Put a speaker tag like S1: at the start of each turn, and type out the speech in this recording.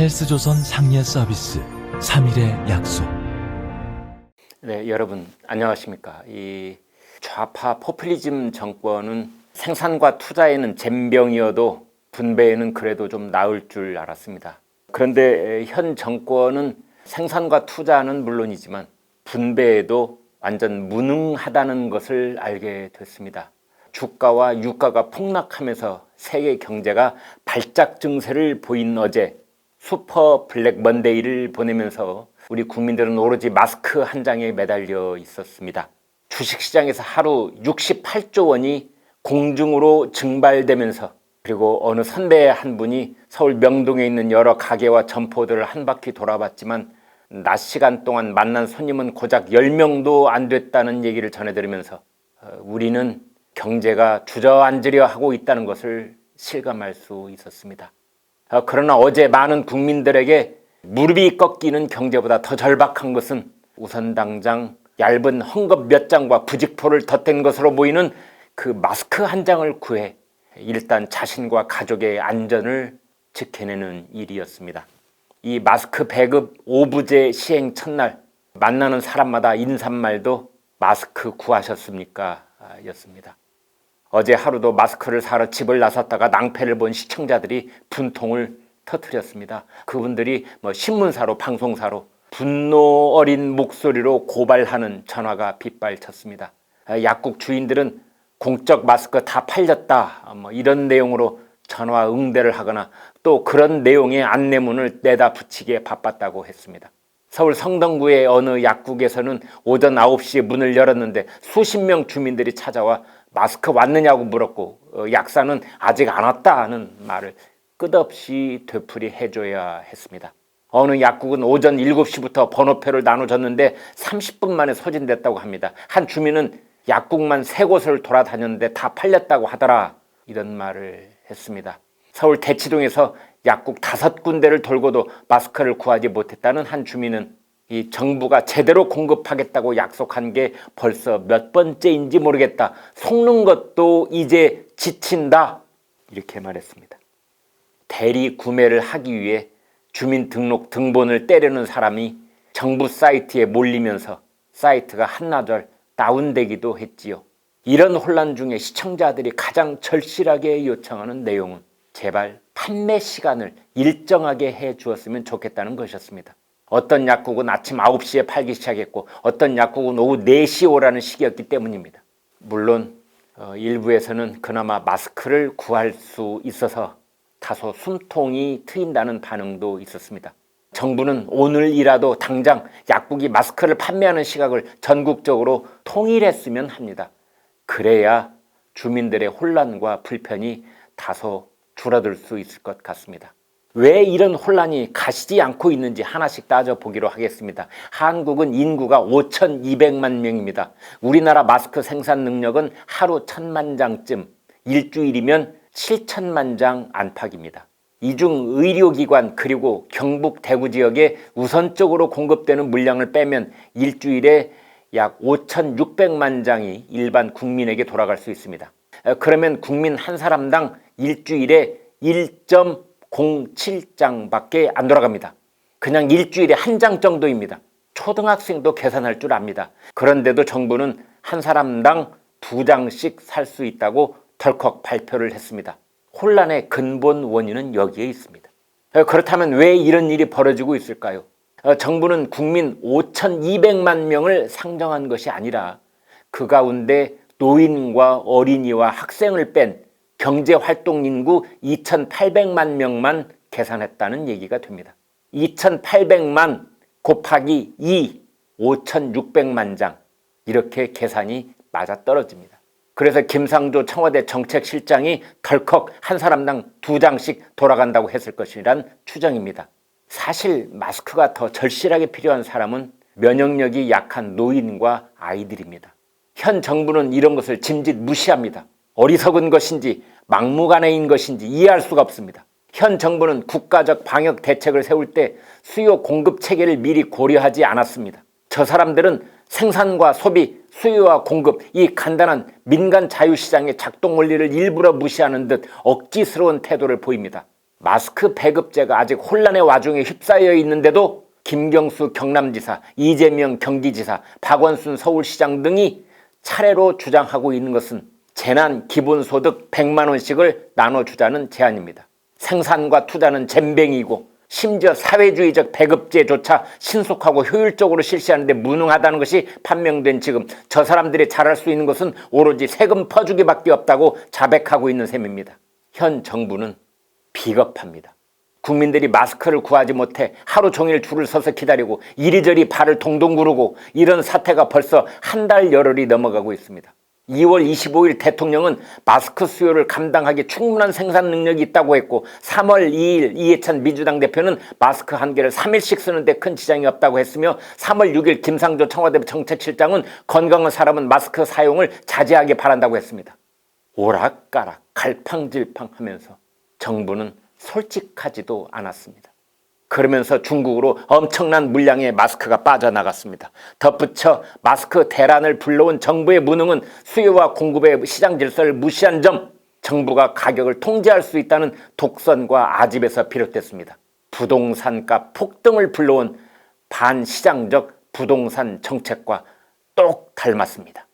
S1: 헬스조선 상례 서비스 3일의 약속.
S2: 네, 여러분 안녕하십니까. 이 좌파 포퓰리즘 정권은 생산과 투자에는 젬병이어도 분배에는 그래도 좀 나을 줄 알았습니다. 그런데 현 정권은 생산과 투자는 물론이지만 분배에도 완전 무능하다는 것을 알게 됐습니다. 주가와 유가가 폭락하면서 세계 경제가 발작 증세를 보인 어제 슈퍼 블랙 먼데이를 보내면서 우리 국민들은 오로지 마스크 한 장에 매달려 있었습니다. 주식시장에서 하루 68조 원이 공중으로 증발되면서, 그리고 어느 선배 한 분이 서울 명동에 있는 여러 가게와 점포들을 한 바퀴 돌아봤지만 낮 시간 동안 만난 손님은 고작 10명도 안 됐다는 얘기를 전해들으면서 우리는 경제가 주저앉으려 하고 있다는 것을 실감할 수 있었습니다. 그러나 어제 많은 국민들에게 무릎이 꺾이는 경제보다 더 절박한 것은 우선 당장 얇은 헝겊 몇 장과 부직포를 덧댄 것으로 보이는 그 마스크 한 장을 구해 일단 자신과 가족의 안전을 지켜내는 일이었습니다. 이 마스크 배급 5부제 시행 첫날 만나는 사람마다 인사말도 마스크 구하셨습니까? 였습니다. 어제 하루도 마스크를 사러 집을 나섰다가 낭패를 본 시청자들이 분통을 터뜨렸습니다. 그분들이 신문사로 방송사로 분노 어린 목소리로 고발하는 전화가 빗발쳤습니다. 약국 주인들은 공적 마스크 다 팔렸다 이런 내용으로 전화 응대를 하거나 또 그런 내용의 안내문을 내다 붙이기에 바빴다고 했습니다. 서울 성동구의 어느 약국에서는 오전 9시에 문을 열었는데 수십 명 주민들이 찾아와 마스크 왔느냐고 물었고 약사는 아직 안 왔다는 말을 끝없이 되풀이해줘야 했습니다. 어느 약국은 오전 7시부터 번호표를 나눠줬는데 30분 만에 소진됐다고 합니다. 한 주민은 약국만 3곳을 돌아다녔는데 다 팔렸다고 하더라, 이런 말을 했습니다. 서울 대치동에서 약국 5군데를 돌고도 마스크를 구하지 못했다는 한 주민은 이 정부가 제대로 공급하겠다고 약속한 게 벌써 몇 번째인지 모르겠다. 속는 것도 이제 지친다. 이렇게 말했습니다. 대리 구매를 하기 위해 주민등록 등본을 떼려는 사람이 정부 사이트에 몰리면서 사이트가 한나절 다운되기도 했지요. 이런 혼란 중에 시청자들이 가장 절실하게 요청하는 내용은 제발 판매 시간을 일정하게 해 주었으면 좋겠다는 것이었습니다. 어떤 약국은 아침 9시에 팔기 시작했고 어떤 약국은 오후 4시 오라는 시기였기 때문입니다. 물론 일부에서는 그나마 마스크를 구할 수 있어서 다소 숨통이 트인다는 반응도 있었습니다. 정부는 오늘이라도 당장 약국이 마스크를 판매하는 시각을 전국적으로 통일했으면 합니다. 그래야 주민들의 혼란과 불편이 다소 줄어들 수 있을 것 같습니다. 왜 이런 혼란이 가시지 않고 있는지 하나씩 따져보기로 하겠습니다. 한국은 인구가 5,200만 명입니다. 우리나라 마스크 생산 능력은 하루 1,000만 장쯤, 일주일이면 7천만 장 안팎입니다. 이중 의료기관 그리고 경북 대구 지역에 우선적으로 공급되는 물량을 빼면 일주일에 약 5,600만 장이 일반 국민에게 돌아갈 수 있습니다. 그러면 국민 한 사람당 일주일에 1.07장밖에 안 돌아갑니다. 그냥 일주일에 한 장 정도입니다. 초등학생도 계산할 줄 압니다. 그런데도 정부는 한 사람당 2장씩 살 수 있다고 덜컥 발표를 했습니다. 혼란의 근본 원인은 여기에 있습니다. 그렇다면 왜 이런 일이 벌어지고 있을까요? 정부는 국민 5,200만 명을 상정한 것이 아니라 그 가운데 노인과 어린이와 학생을 뺀 경제활동 인구 2,800만 명만 계산했다는 얘기가 됩니다. 2,800만 곱하기 2, 5,600만 장, 이렇게 계산이 맞아떨어집니다. 그래서 김상조 청와대 정책실장이 덜컥 한 사람당 2장씩 돌아간다고 했을 것이란 추정입니다. 사실 마스크가 더 절실하게 필요한 사람은 면역력이 약한 노인과 아이들입니다. 현 정부는 이런 것을 짐짓 무시합니다. 어리석은 것인지 막무가내인 것인지 이해할 수가 없습니다. 현 정부는 국가적 방역 대책을 세울 때 수요 공급 체계를 미리 고려하지 않았습니다. 저 사람들은 생산과 소비, 수요와 공급, 이 간단한 민간 자유시장의 작동 원리를 일부러 무시하는 듯 억지스러운 태도를 보입니다. 마스크 배급제가 아직 혼란의 와중에 휩싸여 있는데도 김경수 경남지사, 이재명 경기지사, 박원순 서울시장 등이 차례로 주장하고 있는 것은 재난 기본소득 100만 원씩을 나눠주자는 제안입니다. 생산과 투자는 잼뱅이고 심지어 사회주의적 배급제조차 신속하고 효율적으로 실시하는데 무능하다는 것이 판명된 지금 저 사람들이 잘할 수 있는 것은 오로지 세금 퍼주기밖에 없다고 자백하고 있는 셈입니다. 현 정부는 비겁합니다. 국민들이 마스크를 구하지 못해 하루 종일 줄을 서서 기다리고 이리저리 발을 동동 구르고 이런 사태가 벌써 한 달 열흘이 넘어가고 있습니다. 2월 25일 대통령은 마스크 수요를 감당하기 충분한 생산 능력이 있다고 했고 3월 2일 이해찬 민주당 대표는 마스크 한 개를 3일씩 쓰는데 큰 지장이 없다고 했으며 3월 6일 김상조 청와대 정책실장은 건강한 사람은 마스크 사용을 자제하기 바란다고 했습니다. 오락가락 갈팡질팡하면서 정부는 솔직하지도 않았습니다. 그러면서 중국으로 엄청난 물량의 마스크가 빠져나갔습니다. 덧붙여 마스크 대란을 불러온 정부의 무능은 수요와 공급의 시장 질서를 무시한 점, 정부가 가격을 통제할 수 있다는 독선과 아집에서 비롯됐습니다. 부동산가 폭등을 불러온 반시장적 부동산 정책과 똑 닮았습니다.